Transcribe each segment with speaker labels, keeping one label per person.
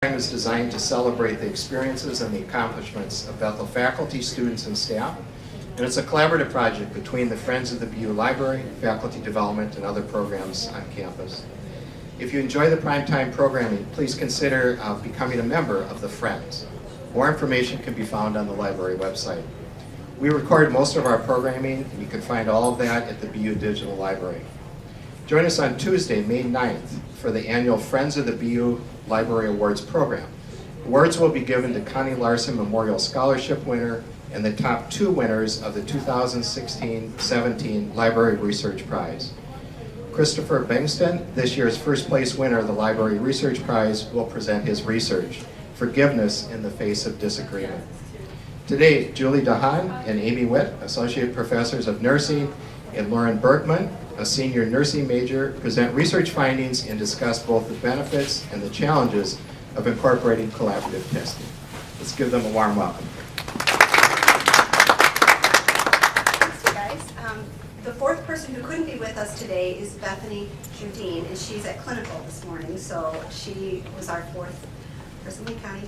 Speaker 1: Primetime is designed to celebrate the experiences and the accomplishments of Bethel faculty, students, and staff. And it's a collaborative project between the Friends of the BU Library, faculty development, and other programs on campus. If you enjoy the Primetime programming, please consider becoming a member of the Friends. More information can be found on the library website. We record most of our programming, and you can find all of that at the BU Digital Library. Join us on Tuesday, May 9th, for the annual Friends of the BU Library Awards program. Awards will be given to Connie Larson Memorial Scholarship winner and the top 2 winners of the 2016-17 Library Research Prize. Christopher Bengston, this year's first place winner of the Library Research Prize, will present his research, Forgiveness in the Face of Disagreement. Today, Julie Haan and Amy Witt, Associate Professors of Nursing, and Lauren Bergman, a senior nursing major, present research findings and discuss both the benefits and the challenges of incorporating collaborative testing. Let's give them a warm welcome.
Speaker 2: Thanks, you guys. The fourth person who couldn't be with us today is Bethany Judine, and she's at clinical this morning, so she was our fourth person in county.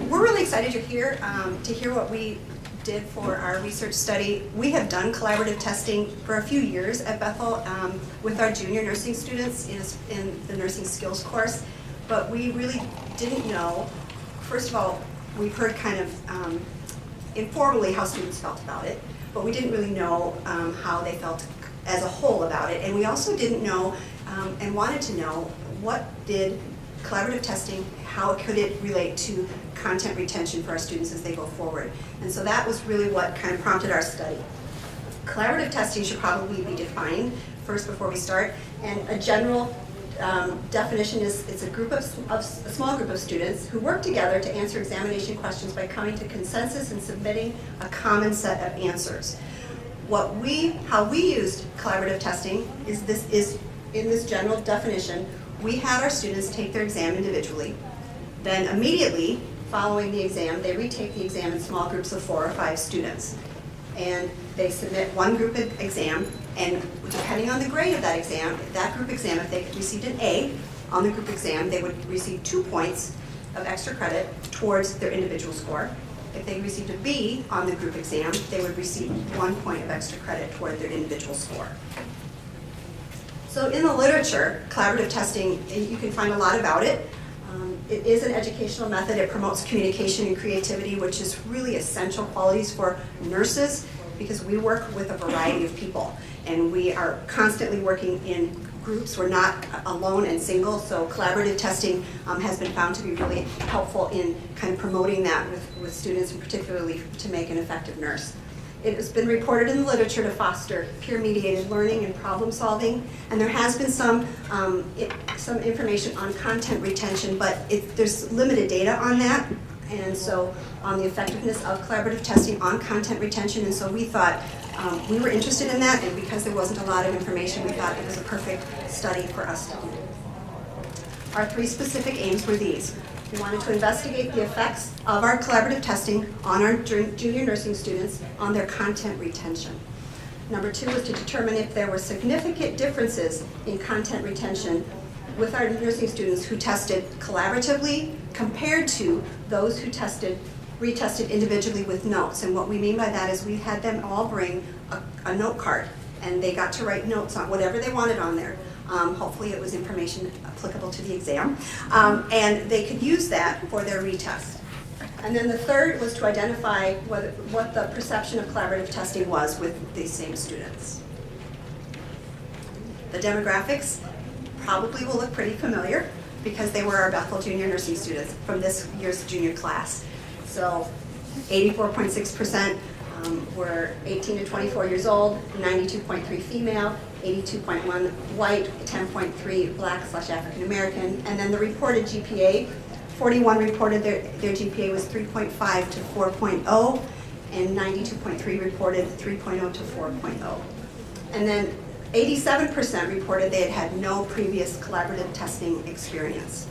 Speaker 2: We're really excited you're here to hear what we did for our research study. We have done collaborative testing for a few years at Bethel with our junior nursing students in the nursing skills course, but we really didn't know. First of all, we've heard kind of informally how students felt about it, but we didn't really know how they felt as a whole about it, and we also didn't know and wanted to know what did collaborative testing, how could it relate to content retention for our students as they go forward. And so that was really what kind of prompted our study. Collaborative testing should probably be defined first before we start. And a general definition is it's a small group of students who work together to answer examination questions by coming to consensus and submitting a common set of answers. How we used collaborative testing is in this general definition. We had our students take their exam individually. Then immediately following the exam, they retake the exam in small groups of 4 or 5 students. And they submit one group exam, and depending on the grade of that group exam, if they received an A on the group exam, they would receive 2 points of extra credit towards their individual score. If they received a B on the group exam, they would receive 1 point of extra credit toward their individual score. So in the literature, collaborative testing, you can find a lot about it. It is an educational method. It promotes communication and creativity, which is really essential qualities for nurses because we work with a variety of people and we are constantly working in groups. We're not alone and single, so collaborative testing has been found to be really helpful in kind of promoting that with students and particularly to make an effective nurse. It has been reported in the literature to foster peer-mediated learning and problem solving, and there has been some information on content retention, but there's limited data on that, and so on the effectiveness of collaborative testing on content retention, and so we thought we were interested in that, and because there wasn't a lot of information, we thought it was a perfect study for us to do. Our 3 specific aims were these. We wanted to investigate the effects of our collaborative testing on our junior nursing students on their content retention. Number 2 was to determine if there were significant differences in content retention with our nursing students who tested collaboratively compared to those who retested individually with notes. And what we mean by that is we had them all bring a note card and they got to write notes on whatever they wanted on there. Hopefully it was information applicable to the exam. And they could use that for their retest. And then the third was to identify what the perception of collaborative testing was with these same students. The demographics probably will look pretty familiar because they were our Bethel junior nursing students from this year's junior class. So 84.6% were 18 to 24 years old, 92.3 female, 82.1 white, 10.3 black/African American, and then the reported GPA, 41 reported their GPA was 3.5 to 4.0, and 92.3 reported 3.0 to 4.0. And then 87% reported they had had no previous collaborative testing experience.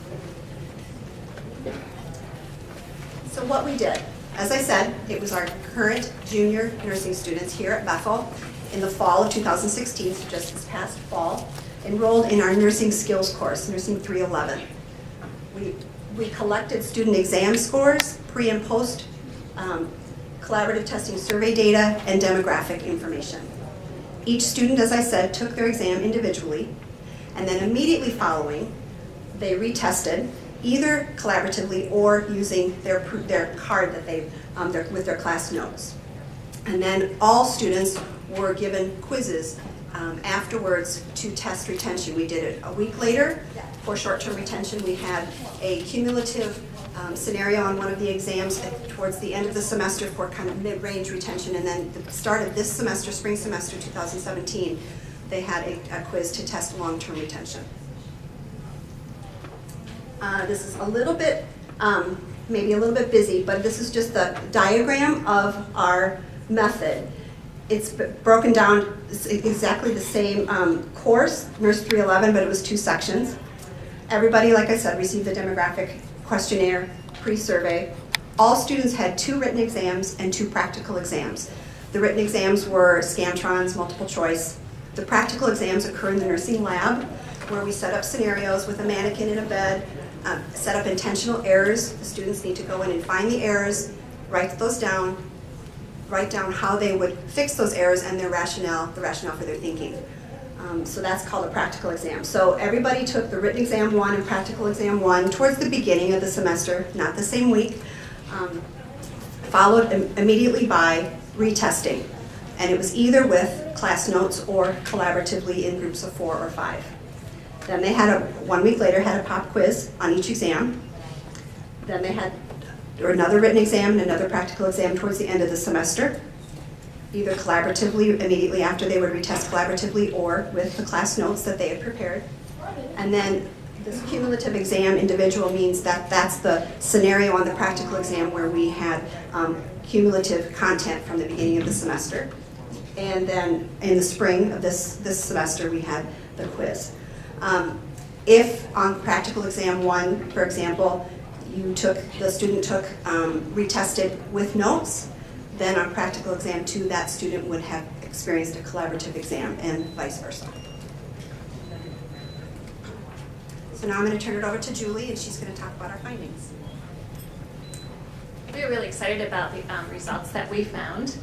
Speaker 2: So what we did, as I said, it was our current junior nursing students here at Bethel in the fall of 2016, so just this past fall, enrolled in our nursing skills course, Nursing 311. we collected student exam scores, pre and post, collaborative testing survey data, and demographic information. Each student, as I said, took their exam individually, and then immediately following, they retested, either collaboratively or using their card that they, with their class notes. And then all students were given quizzes afterwards to test retention. We did it a week later. For short-term retention, we had a cumulative scenario on one of the exams towards the end of the semester for kind of mid-range retention, and then the start of this semester, spring semester 2017, they had a quiz to test long-term retention. This is a little bit, maybe a little bit busy, but this is just the diagram of our method. It's broken down, it's exactly the same course, Nurse 311, but it was 2 sections. Everybody, like I said, received the demographic questionnaire, pre-survey. All students had 2 written exams and 2 practical exams. The written exams were Scantrons, multiple choice. The practical exams occur in the nursing lab, where we set up scenarios with a mannequin in a bed, set up intentional errors. The students need to go in and find the errors, write those down, write down how they would fix those errors and their rationale, the rationale for their thinking. So that's called a practical exam. So everybody took the written exam 1 and practical exam 1 towards the beginning of the semester, not the same week, followed immediately by retesting. And it was either with class notes or collaboratively in groups of 4 or 5. Then they had 1 week later, had a pop quiz on each exam. Then they had another written exam and another practical exam towards the end of the semester, either collaboratively immediately after they would retest collaboratively or with the class notes that they had prepared. And then this cumulative exam individual means that that's the scenario on the practical exam where we had cumulative content from the beginning of the semester. And then in the spring of this semester, we had the quiz. If on practical exam 1, for example, the student retested with notes, then on practical exam 2, that student would have experienced a collaborative exam and vice versa. So now I'm going to turn it over to Julie, and she's going to talk about our findings.
Speaker 3: We were really excited about the results that we found.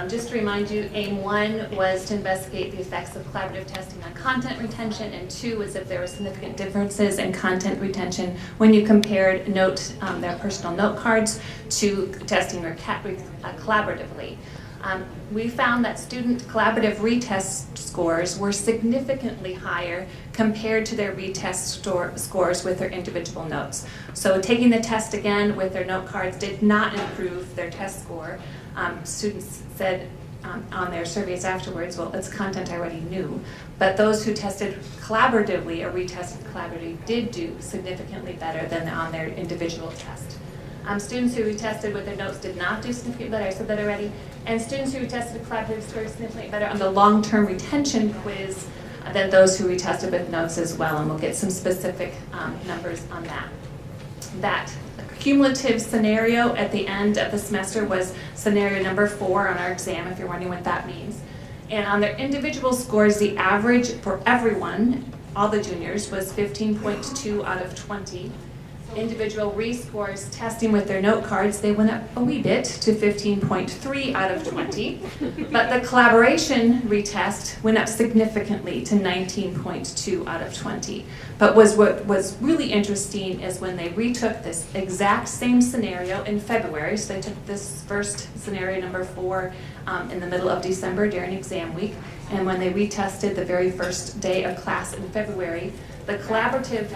Speaker 3: Just to remind you, aim 1 was to investigate the effects of collaborative testing on content retention, and 2 was if there were significant differences in content retention when you compared their personal note cards to testing collaboratively. We found that student collaborative retest scores were significantly higher compared to their retest scores with their individual notes. So taking the test again with their note cards did not improve their test score. Students said on their surveys afterwards, well, it's content I already knew. But those who tested collaboratively or retested collaboratively did do significantly better than on their individual test. Students who retested with their notes did not do significantly better, I said that already. And students who retested collaborative scored significantly better on the long-term retention quiz than those who retested with notes as well. And we'll get some specific numbers on that. That cumulative scenario at the end of the semester was scenario number 4 on our exam, if you're wondering what that means. And on their individual scores, the average for everyone, all the juniors, was 15.2 out of 20. Individual rescores testing with their note cards, they went up a wee bit to 15.3 out of 20. But the collaboration retest went up significantly to 19.2 out of 20. But what was really interesting is when they retook this exact same scenario in February, so they took this first scenario number 4 in the middle of December during exam week, and when they retested the very first day of class in February, the collaborative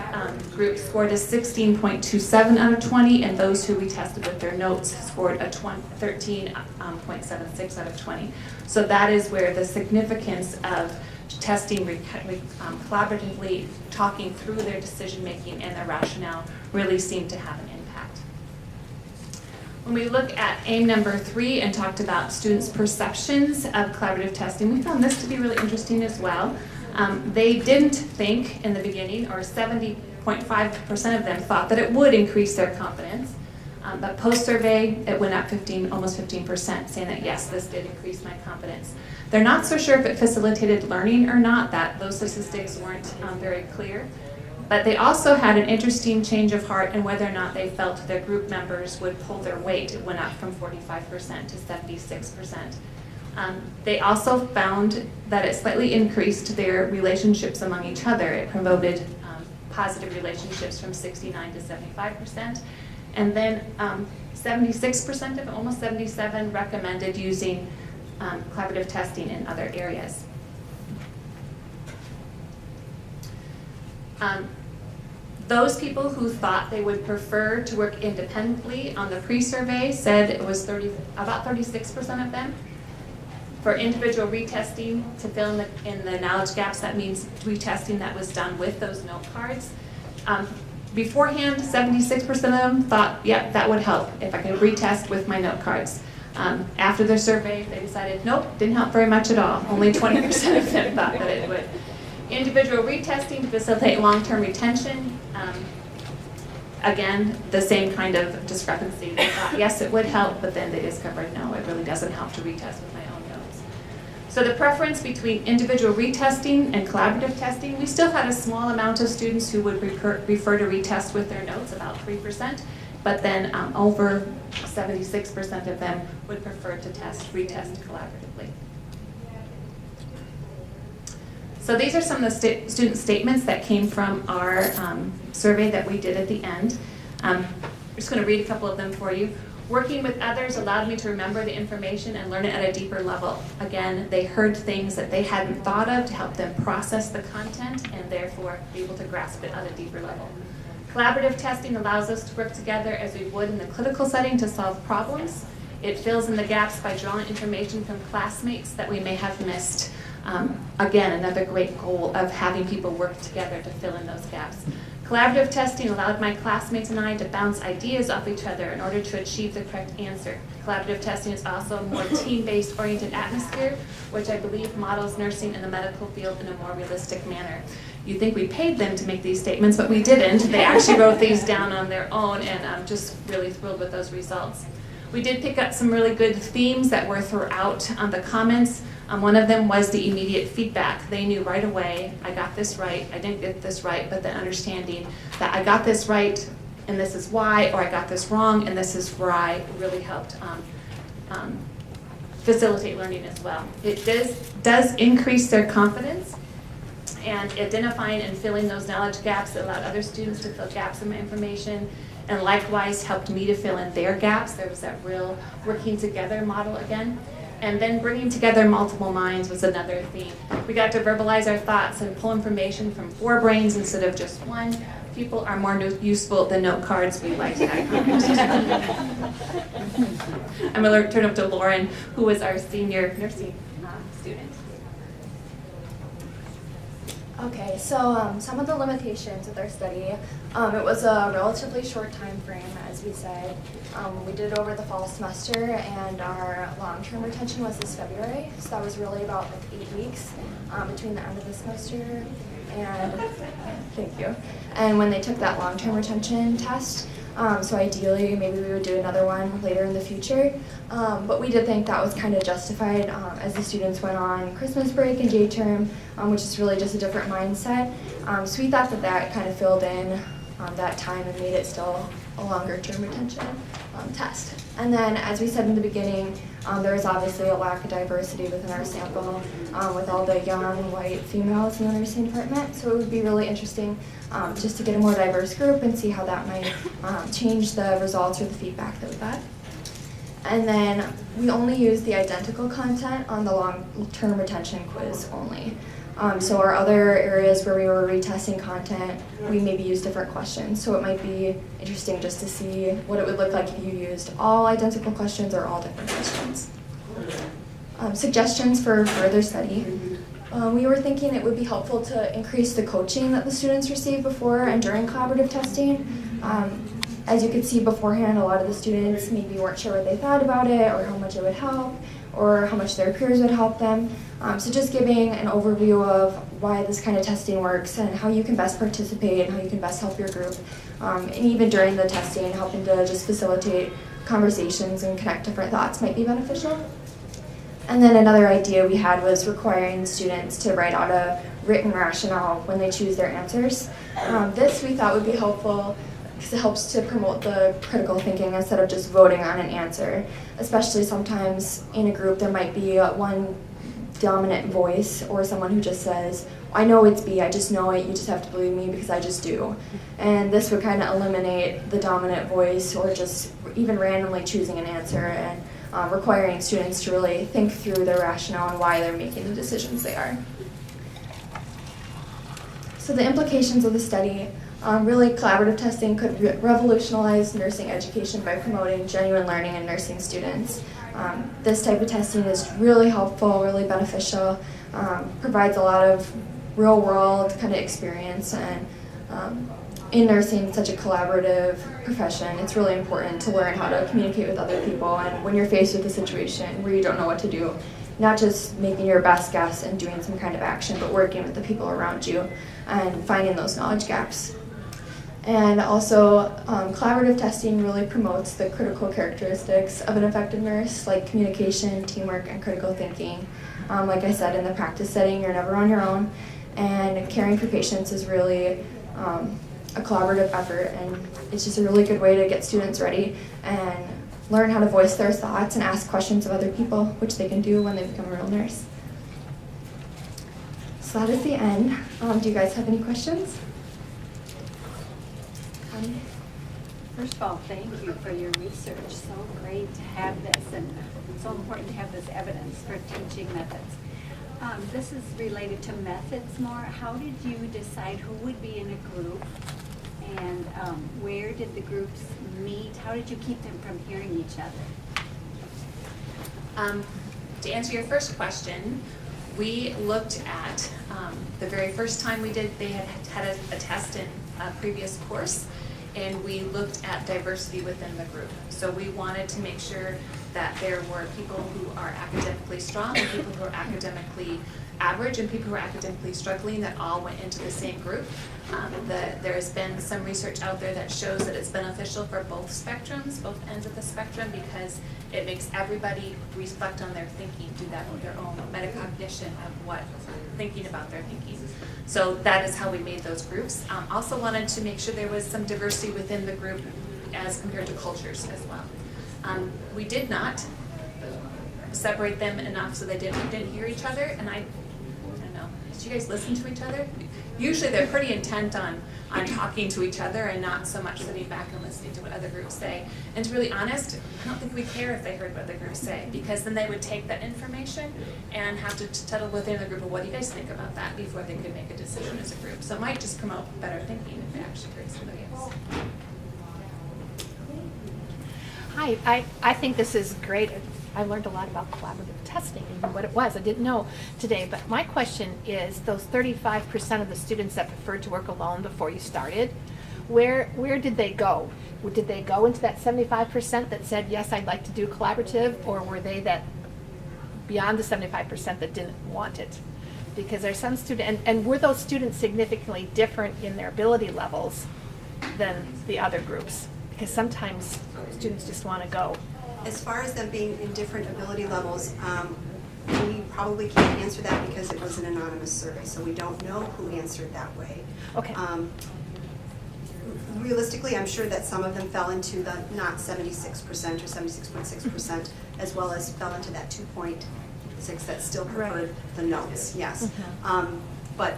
Speaker 3: group scored a 16.27 out of 20, and those who retested with their notes scored a 13.76 out of 20. So that is where the significance of testing collaboratively, talking through their decision-making and their rationale really seemed to have an impact. When we look at aim number 3 and talked about students' perceptions of collaborative testing, we found this to be really interesting as well. They didn't think in the beginning, or 70.5% of them thought that it would increase their confidence. But post-survey, it went up almost 15%, saying that yes, this did increase my confidence. They're not so sure if it facilitated learning or not, those statistics weren't very clear. But they also had an interesting change of heart in whether or not they felt their group members would pull their weight. It went up from 45% to 76%. They also found that it slightly increased their relationships among each other. It promoted positive relationships from 69 to 75%. And then 76% of them, almost 77, recommended using collaborative testing in other areas. Those people who thought they would prefer to work independently on the pre-survey said it was about 36% of them. For individual retesting to fill in the knowledge gaps, that means retesting that was done with those note cards. Beforehand, 76% of them thought, yep, that would help if I could retest with my note cards. After their survey, they decided, nope, didn't help very much at all. Only 20% of them thought that it would. Individual retesting to facilitate long-term retention. Again, the same kind of discrepancy. They thought, yes, it would help, but then they discovered, no, it really doesn't help to retest with my own notes. So the preference between individual retesting and collaborative testing, we still had a small amount of students who would prefer to retest with their notes, about 3%, but then over 76% of them would prefer to retest collaboratively. So these are some of the student statements that came from our survey that we did at the end. I'm just going to read a couple of them for you. Working with others allowed me to remember the information and learn it at a deeper level. Again, they heard things that they hadn't thought of to help them process the content and therefore be able to grasp it at a deeper level. Collaborative testing allows us to work together as we would in the clinical setting to solve problems. It fills in the gaps by drawing information from classmates that we may have missed. Again, another great goal of having people work together to fill in those gaps. Collaborative testing allowed my classmates and I to bounce ideas off each other in order to achieve the correct answer. Collaborative testing is also a more team-based oriented atmosphere, which I believe models nursing in the medical field in a more realistic manner. You think we paid them to make these statements, but we didn't. They actually wrote these down on their own, and I'm just really thrilled with those results. We did pick up some really good themes that were throughout the comments. One of them was the immediate feedback. They knew right away, I got this right, I didn't get this right, but then understanding that I got this right and this is why, or I got this wrong and this is why, really helped facilitate learning as well. It does increase their confidence, and identifying and filling those knowledge gaps allowed other students to fill gaps in my information, and likewise helped me to fill in their gaps. There was that real working together model again. And then bringing together multiple minds was another theme. We got to verbalize our thoughts and pull information from 4 brains instead of just 1. People are more useful than note cards. We liked that comment. I'm going to turn up to Lauren, who was our senior nursing student.
Speaker 4: Okay, so some of the limitations with our study, it was a relatively short time frame, as we said. We did it over the fall semester, and our long-term retention was this February, so that was really about like 8 weeks between the end of the semester and, thank you, and when they took that long-term retention test. So ideally, maybe we would do another one later in the future. But we did think that was kind of justified as the students went on Christmas break and day term, which is really just a different mindset. So we thought that that kind of filled in that time and made it still a longer term retention test. And then, as we said in the beginning, there is obviously a lack of diversity within our sample with all the young white females in the nursing department. So it would be really interesting just to get a more diverse group and see how that might change the results or the feedback that we got. And then we only use the identical content on the long-term retention quiz only. So our other areas where we were retesting content, we maybe use different questions. So it might be interesting just to see what it would look like if you used all identical questions or all different questions. Suggestions for further study. We were thinking it would be helpful to increase the coaching that the students receive before and during collaborative testing. As you could see beforehand, a lot of the students maybe weren't sure what they thought about it or how much it would help or how much their peers would help them. So just giving an overview of why this kind of testing works and how you can best participate and how you can best help your group. And even during the testing, helping to just facilitate conversations and connect different thoughts might be beneficial. And then another idea we had was requiring students to write out a written rationale when they choose their answers. This we thought would be helpful because it helps to promote the critical thinking instead of just voting on an answer. Especially sometimes in a group there might be one dominant voice or someone who just says, I know it's B, I just know it, you just have to believe me because I just do. And this would kind of eliminate the dominant voice or just even randomly choosing an answer and requiring students to really think through their rationale and why they're making the decisions they are. So the implications of the study, really collaborative testing could revolutionize nursing education by promoting genuine learning in nursing students. This type of testing is really helpful, really beneficial, provides a lot of real-world kind of experience, and in nursing, such a collaborative profession, it's really important to learn how to communicate with other people, and when you're faced with a situation where you don't know what to do, not just making your best guess and doing some kind of action, but working with the people around you and finding those knowledge gaps. And also, collaborative testing really promotes the critical characteristics of an effective nurse, like communication, teamwork, and critical thinking. Like I said, in the practice setting, you're never on your own, and caring for patients is really a collaborative effort, and it's just a really good way to get students ready and learn how to voice their thoughts and ask questions of other people, which they can do when they become a real nurse. So that is the end. Do you guys have any questions?
Speaker 5: First of all, thank you for your research. So great to have this, and so important to have this evidence for teaching methods. This is related to methods more. How did you decide who would be in a group, and where did the groups meet? How did you keep them from hearing each other?
Speaker 3: To answer your first question, we looked at the very first time we did, they had a test in a previous course, and we looked at diversity within the group. So we wanted to make sure that there were people who are academically strong and people who are academically average and people who are academically struggling that all went into the same group. There has been some research out there that shows that it's beneficial for both spectrums, both ends of the spectrum, because it makes everybody reflect on their thinking, do that with their own metacognition of what thinking about their thinking. So that is how we made those groups. Also wanted to make sure there was some diversity within the group as compared to cultures as well. We did not separate them enough so they didn't hear each other, and I don't know, did you guys listen to each other? Usually they're pretty intent on talking to each other and not so much sitting back and listening to what other groups say. And to be really honest, I don't think we care if they heard what the groups say, because then they would take that information and have to settle within the group of what do you guys think about that before they could make a decision as a group. So it might just promote better thinking if they actually heard somebody else.
Speaker 6: Hi, I think this is great. I learned a lot about collaborative testing and what it was. I didn't know today, but my question is those 35% of the students that preferred to work alone before you started, where did they go? Did they go into that 75% that said, yes, I'd like to do collaborative, or were they that beyond the 75% that didn't want it? Because there's some students, and were those students significantly different in their ability levels than the other groups? Because sometimes students just want to go.
Speaker 2: As far as them being in different ability levels, we probably can't answer that because it was an anonymous survey, so we don't know who answered that way.
Speaker 6: Okay.
Speaker 2: Realistically, I'm sure that some of them fell into the not 76% or 76.6%, as well as fell into that 2.6 that still preferred the notes, yes. But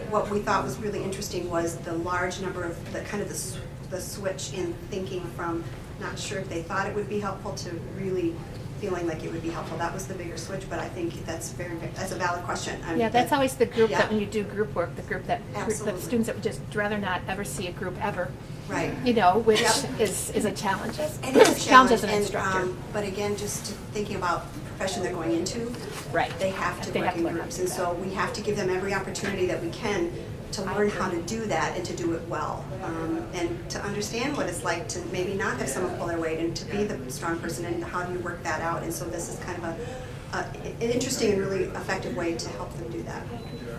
Speaker 2: what we thought was really interesting was the large number of the switch in thinking from not sure if they thought it would be helpful to really feeling like it would be helpful. That was the bigger switch, but I think that's a valid question.
Speaker 6: Yeah, that's always the group
Speaker 2: Yeah.
Speaker 6: that when you do group work, the group that
Speaker 2: Absolutely.
Speaker 6: the students that would just rather not ever see a group ever.
Speaker 2: Right.
Speaker 6: You know, which
Speaker 2: Yep.
Speaker 6: is a challenge.
Speaker 2: And it's a
Speaker 6: challenge as an
Speaker 2: and,
Speaker 6: instructor.
Speaker 2: but again, just thinking about the profession they're going into,
Speaker 6: Right.
Speaker 2: they have to
Speaker 6: They
Speaker 2: work
Speaker 6: have to
Speaker 2: in
Speaker 6: learn how
Speaker 2: groups.
Speaker 6: to
Speaker 2: And
Speaker 6: do
Speaker 2: so we have to give them every opportunity that we can to learn how to do that and to do it well. And to understand what it's like to maybe not have someone pull their weight and to be the strong person, and how do you work that out. And so this is kind of an interesting and really effective way to help them do that.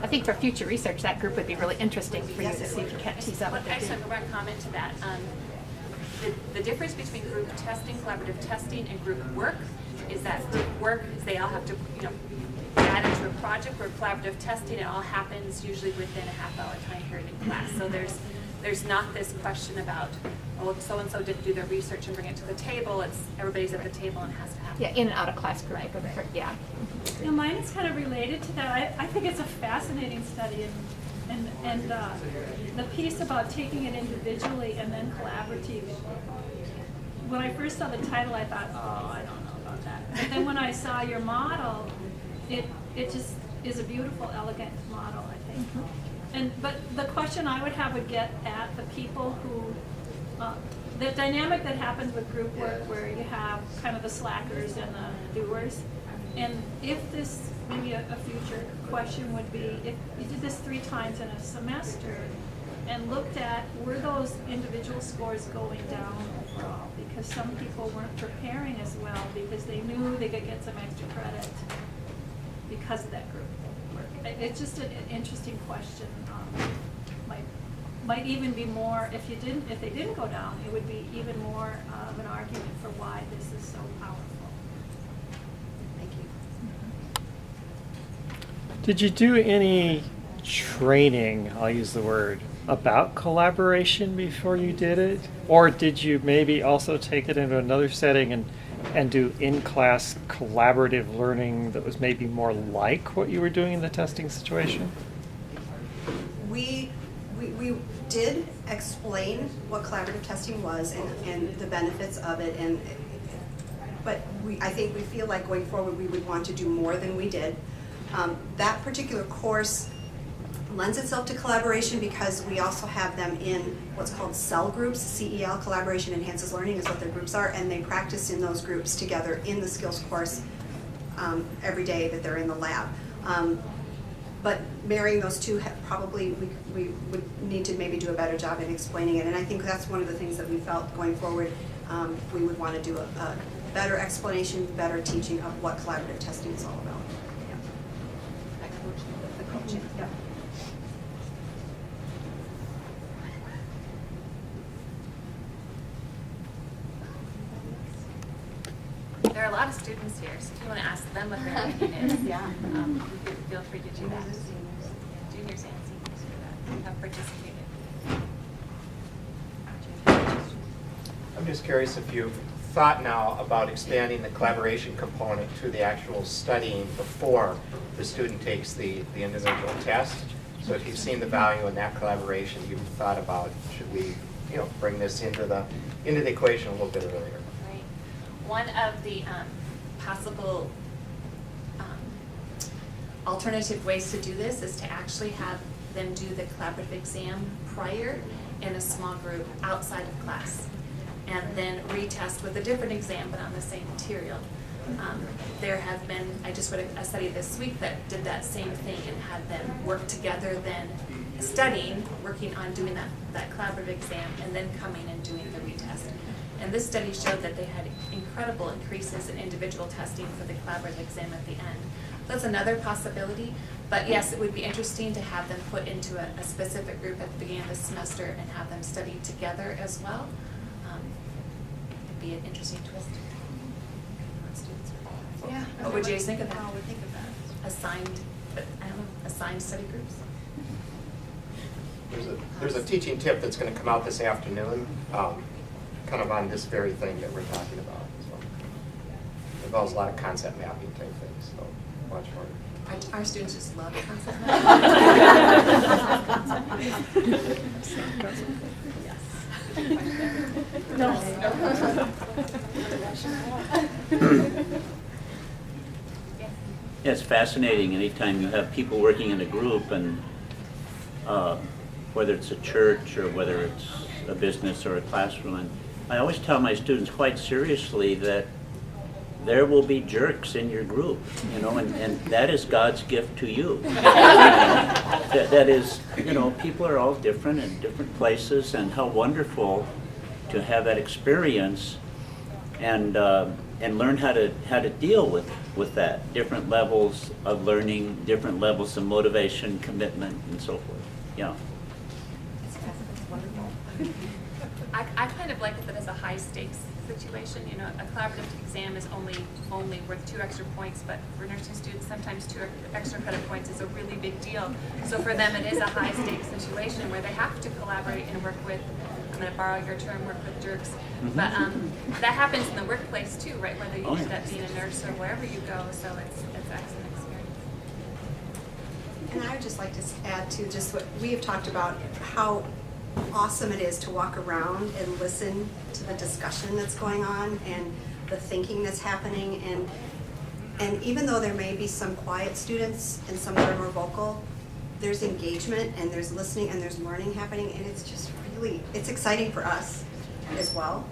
Speaker 6: I think for future research, that group would be really interesting for you
Speaker 2: Yes,
Speaker 6: to
Speaker 2: it
Speaker 6: see
Speaker 2: would.
Speaker 6: if you can't tease out what they're
Speaker 3: Actually,
Speaker 6: doing.
Speaker 3: I want to comment to that. The difference between group testing, collaborative testing, and group work is that group work, is they all have to, you know, add into a project where collaborative testing, it all happens usually within a half-hour time period in class. So there's not this question about, oh, so-and-so didn't do their research and bring it to the table. It's everybody's at the table and it has to happen.
Speaker 6: Yeah, in and out of class group. Yeah.
Speaker 7: Now, mine is kind of related to that. I think it's a fascinating study, and the piece about taking it individually and then collaborative. When I first saw the title, I thought, oh, I don't know about that. But then when I saw your model, it just is a beautiful, elegant model, I think. But the question I would get at the people who, the dynamic that happens with group work where you have kind of the slackers and the doers. And if this, maybe a future question would be, if you did this 3 times in a semester and looked at, were those individual scores going down overall? Because some people weren't preparing as well because they knew they could get some extra credit because of that group work. It's just an interesting question. Might even be more, if they didn't go down, it would be even more of an argument for why this is so powerful.
Speaker 2: Thank you.
Speaker 8: Did you do any training, I'll use the word, about collaboration before you did it? Or did you maybe also take it into another setting and do in-class collaborative learning that was maybe more like what you were doing in the testing situation?
Speaker 2: We did explain what collaborative testing was and the benefits of it, but I think we feel like going forward we would want to do more than we did. That particular course lends itself to collaboration because we also have them in what's called CEL groups. CEL, Collaboration Enhances Learning, is what their groups are, and they practice in those groups together in the skills course every day that they're in the lab. But marrying those two, probably we would need to maybe do a better job in explaining it. And I think that's one of the things that we felt going forward, we would want to do a better explanation, better teaching of what collaborative testing is all about. Yeah. The coaching, yeah.
Speaker 3: There are a lot of students here, so if you want to ask them what their opinion is, feel free to do that. Juniors and seniors who have participated.
Speaker 1: I'm just curious if you've thought now about expanding the collaboration component to the actual studying before the student takes the individual test. So if you've seen the value in that collaboration, you've thought about, should we, bring this into the equation a little bit earlier?
Speaker 3: Right. One of the possible alternative ways to do this is to actually have them do the collaborative exam prior in a small group outside of class, and then retest with a different exam but on the same material. There have been, I just read a study this week that did that same thing and had them work together, then studying, working on doing that collaborative exam, and then coming and doing the retest. And this study showed that they had incredible increases in individual testing for the collaborative exam at the end. That's another possibility, but yes, it would be interesting to have them put into a specific group at the beginning of the semester and have them study together as well. It'd be an interesting twist.
Speaker 2: Yeah.
Speaker 3: What would you guys think of that?
Speaker 2: How would think of that?
Speaker 3: Assigned study groups?
Speaker 1: There's a teaching tip that's going to come out this afternoon, kind of on this very thing that we're talking about. So it involves a lot of concept mapping type things, so watch for it.
Speaker 3: Our students just love concept
Speaker 9: Yeah, it's fascinating anytime you have people working in a group, and whether it's a church or whether it's a business or a classroom. And I always tell my students quite seriously that there will be jerks in your group, and that is God's gift to you. That is, people are all different in different places, and how wonderful to have that experience and learn how to deal with that. Different levels of learning, different levels of motivation, commitment, and so forth. Yeah.
Speaker 3: wonderful. I kind of like it that it's a high stakes situation. You know, a collaborative exam is only worth 2 extra points, but for nursing students, sometimes 2 extra credit points is a really big deal. So for them, it is a high stakes situation where they have to collaborate and work with, I'm going to borrow your term, work with jerks. But that happens in the workplace too, right? Whether you end up being a nurse or wherever you go. So it's excellent experience.
Speaker 2: And I would just like to add to just what we have talked about, how awesome it is to walk around and listen to the discussion that's going on and the thinking that's happening. And even though there may be some quiet students and some that are more vocal, there's engagement and there's listening and there's learning happening, and it's just really, it's exciting for us as well.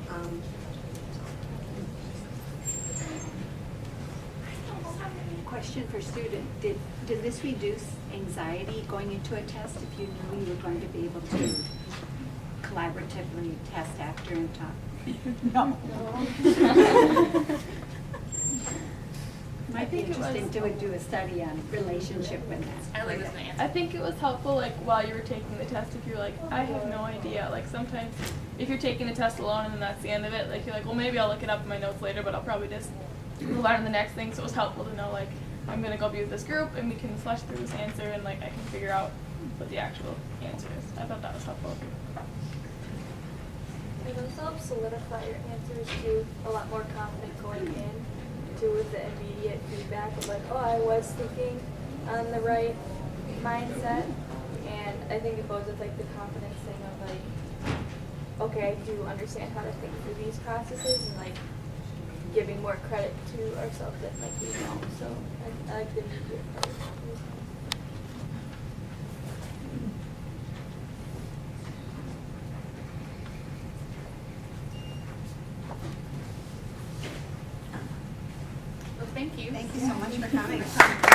Speaker 5: Question for student, did this reduce anxiety going into a test if you knew you were going to be able to collaboratively test after and talk? No. Might be interesting to do a study on relationship with that.
Speaker 3: Ellie was going to answer.
Speaker 10: I think it was helpful, like, while you were taking the test, if you're like, I have no idea. Like, sometimes if you're taking the test alone and then that's the end of it, like, you're like, well, maybe I'll look it up in my notes later, but I'll probably just learn the next thing. So it was helpful to know, like, I'm going to go be with this group and we can flesh through this answer and, like, I can figure out what the actual answer is. I thought that was helpful.
Speaker 4: It also helps solidify your answers too, a lot more confident going in to with the immediate feedback of like, oh, I was thinking on the right mindset. And I think it goes with like the confidence thing of like, okay, I do understand how to think through these processes and like giving more credit to ourselves that like we know. So I like the immediate part.
Speaker 3: Well, thank you.
Speaker 2: Thank you so much for coming.